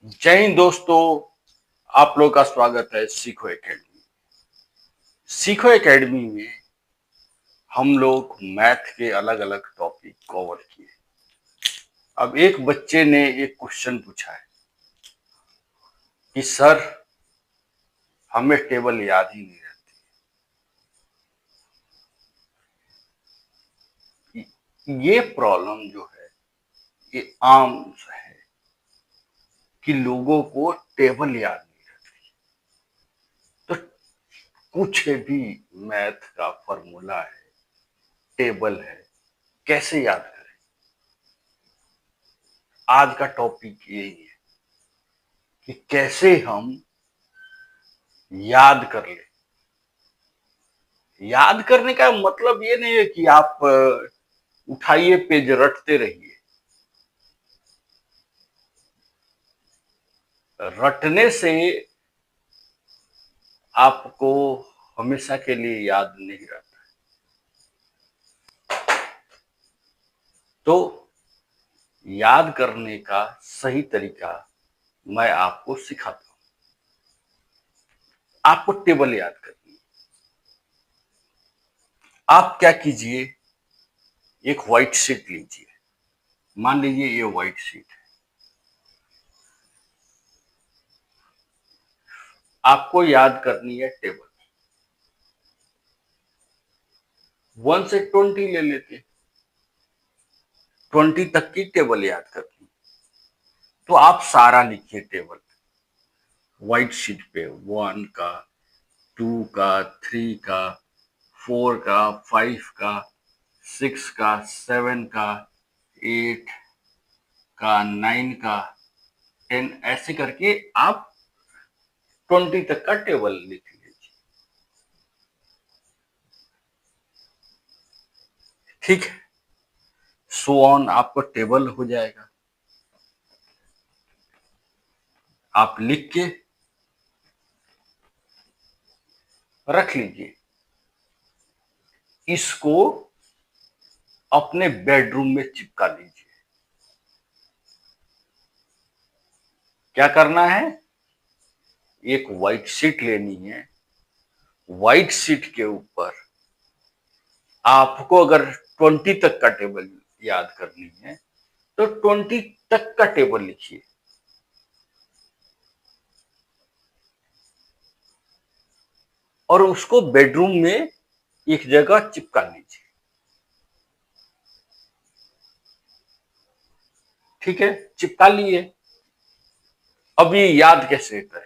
जय हिंद दोस्तों। आप लोग का स्वागत है सीखो एकेडमी। सीखो एकेडमी में हम लोग मैथ के अलग अलग टॉपिक कवर किए। अब एक बच्चे ने एक क्वेश्चन पूछा है कि सर हमें टेबल याद ही नहीं रहती। ये प्रॉब्लम जो है ये आम है कि लोगों को टेबल याद नहीं रहती। तो कुछ भी मैथ का फॉर्मूला है, टेबल है, कैसे याद करें। आज का टॉपिक यही है कि कैसे हम याद कर ले। याद करने का मतलब ये नहीं है कि आप उठाइए पेज रटते रहिए। रटने से आपको हमेशा के लिए याद नहीं रहता। तो याद करने का सही तरीका मैं आपको सिखाता हूं। आपको टेबल याद करनी है। आप क्या कीजिए, एक व्हाइट शीट लीजिए। मान लीजिए ये व्हाइट शीट है। आपको याद करनी है टेबल। 1 से 20 ले लेते, 20 तक की टेबल याद करनी। तो आप सारा लिखिए टेबल व्हाइट शीट पे। 1 का, 2 का, 3 का, 4 का, 5 का, 6 का, 7 का, 8 का, 9 का, 10, ऐसे करके आप 20 तक का टेबल लिख लीजिए। ठीक है, सो ऑन आपको टेबल हो जाएगा। आप लिख के रख लीजिए। इसको अपने बेडरूम में चिपका लीजिए। क्या करना है, एक व्हाइट शीट लेनी है। व्हाइट शीट के ऊपर आपको अगर 20 तक का टेबल याद करनी है तो 20 तक का टेबल लिखिए। और उसको बेडरूम में एक जगह चिपका लीजिए। ठीक है, चिपका लिए। अब ये याद कैसे करें।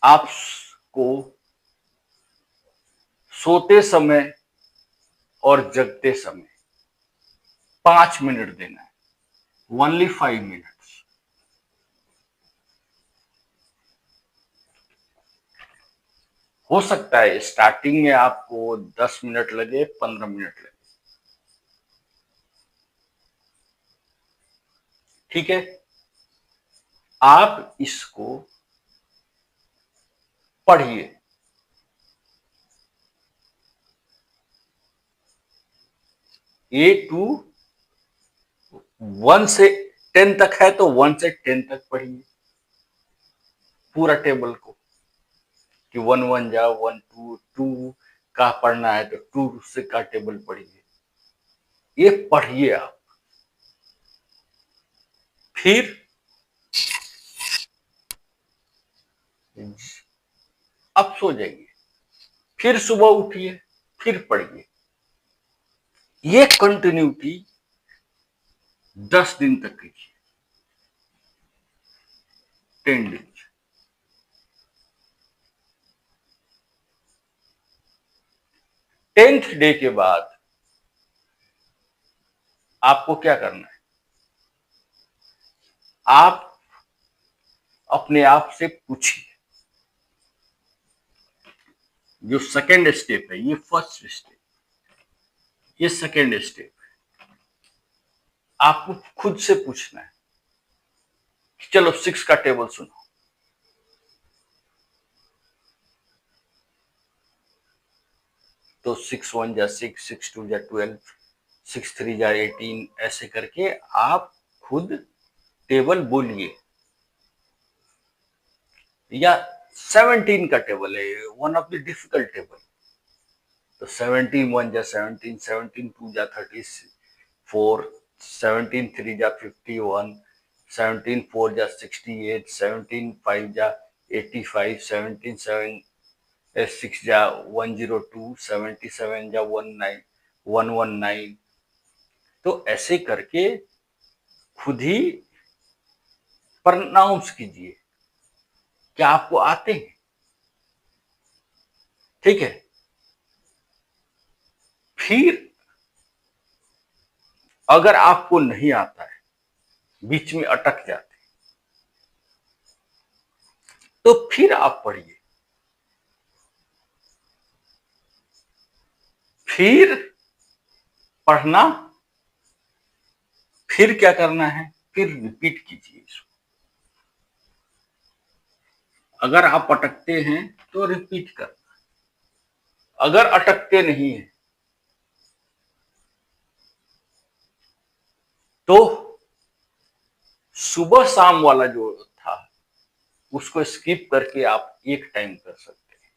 आपको सोते समय और जगते समय 5 मिनट देना है। Only 5 minutes. हो सकता है स्टार्टिंग में आपको 10 मिनट लगे, 15 मिनट लगे। ठीक है, आप इसको पढ़िए। ए टू 1 से 10 तक है तो 1 से 10 तक पढ़िए पूरा टेबल को। कि 1 1 जा 1 2 2 का पढ़ना है तो 2 से का टेबल पढ़िए। ये पढ़िए आप। फिर अब सो जाइए। फिर सुबह उठिए, फिर पढ़िए। ये कंटिन्यूटी 10 दिन तक कीजिए। 10 दिन। 10th डे के बाद आपको क्या करना है, आप अपने आप से पूछिए। जो सेकेंड स्टेप है, ये फर्स्ट स्टेप, ये सेकेंड स्टेप है। आपको खुद से पूछना है कि चलो 6 का टेबल सुनो। तो 6 1 जा 6, 6 2 जा 12, 6 3 जा 18, ऐसे करके आप खुद टेबल बोलिए, या 17 का टेबल है, one of the difficult table. तो 17 1 जा 17, 17 2 जा 34, 17 3 जा 51, 17 4 जा 68, 17 5 जा 85, 17 7 6 जा 102, 77 जा 119। तो ऐसे करके खुद ही प्रोनाउंस कीजिए, क्या आपको आते हैं? ठीक है। फिर अगर आपको नहीं आता है, बीच में अटक जाते, तो फिर आप पढ़िए। फिर पढ़ना, फिर क्या करना है, फिर रिपीट कीजिए इसको। अगर आप अटकते हैं तो रिपीट करना, अगर अटकते नहीं है तो सुबह शाम वाला जो था उसको स्किप करके आप एक टाइम कर सकते हैं।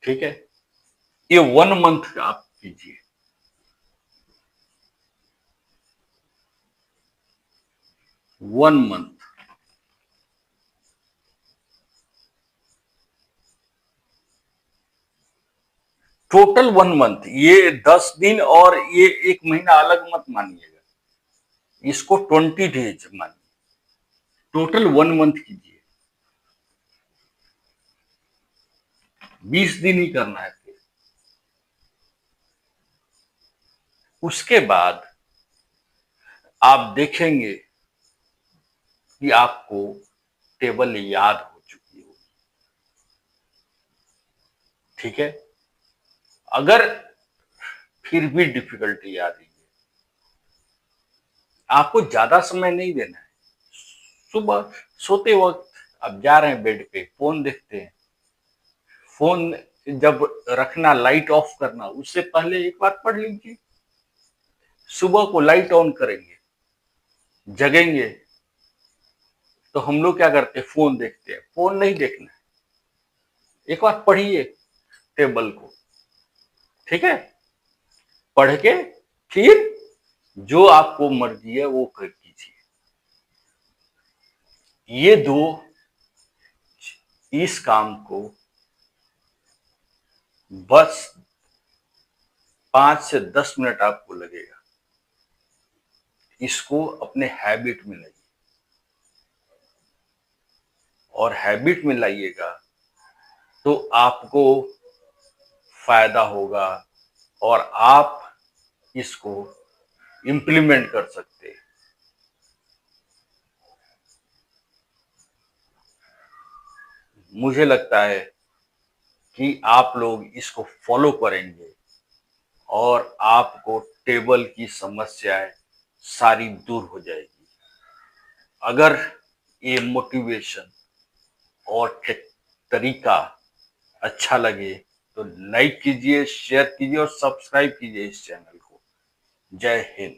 ठीक है, ये 1 मंथ आप कीजिए। 1 मंथ, टोटल 1 मंथ, ये 10 दिन और ये 1 महीना अलग मत मानिएगा, इसको 20 डेज मानिए। टोटल 1 मंथ कीजिए, 20 दिन ही करना है। फिर उसके बाद आप देखेंगे कि आपको टेबल याद हो चुकी होगी। ठीक है, अगर फिर भी डिफिकल्टी आ रही है, आपको ज्यादा समय नहीं देना है। सुबह सोते वक्त आप जा रहे हैं बेड पे, फोन देखते हैं, फोन जब रखना, लाइट ऑफ करना, उससे पहले एक बार पढ़ लीजिए। सुबह को लाइट ऑन करेंगे, जगेंगे तो हम लोग क्या करते हैं, फोन देखते हैं। फोन नहीं देखना है, एक बार पढ़िए टेबल को। ठीक है, पढ़ के फिर जो आपको मर्जी है वो कर कीजिए। ये दो, इस काम को बस 5 से 10 मिनट आपको लगेगा। इसको अपने हैबिट में लाइए, और हैबिट में लाइएगा तो आपको फायदा होगा और आप इसको इंप्लीमेंट कर सकते हैं। मुझे लगता है कि आप लोग इसको फॉलो करेंगे और आपको टेबल की समस्याएं सारी दूर हो जाएगी। अगर ये मोटिवेशन और तरीका अच्छा लगे तो लाइक कीजिए, शेयर कीजिए और सब्सक्राइब कीजिए इस चैनल को। जय हिंद।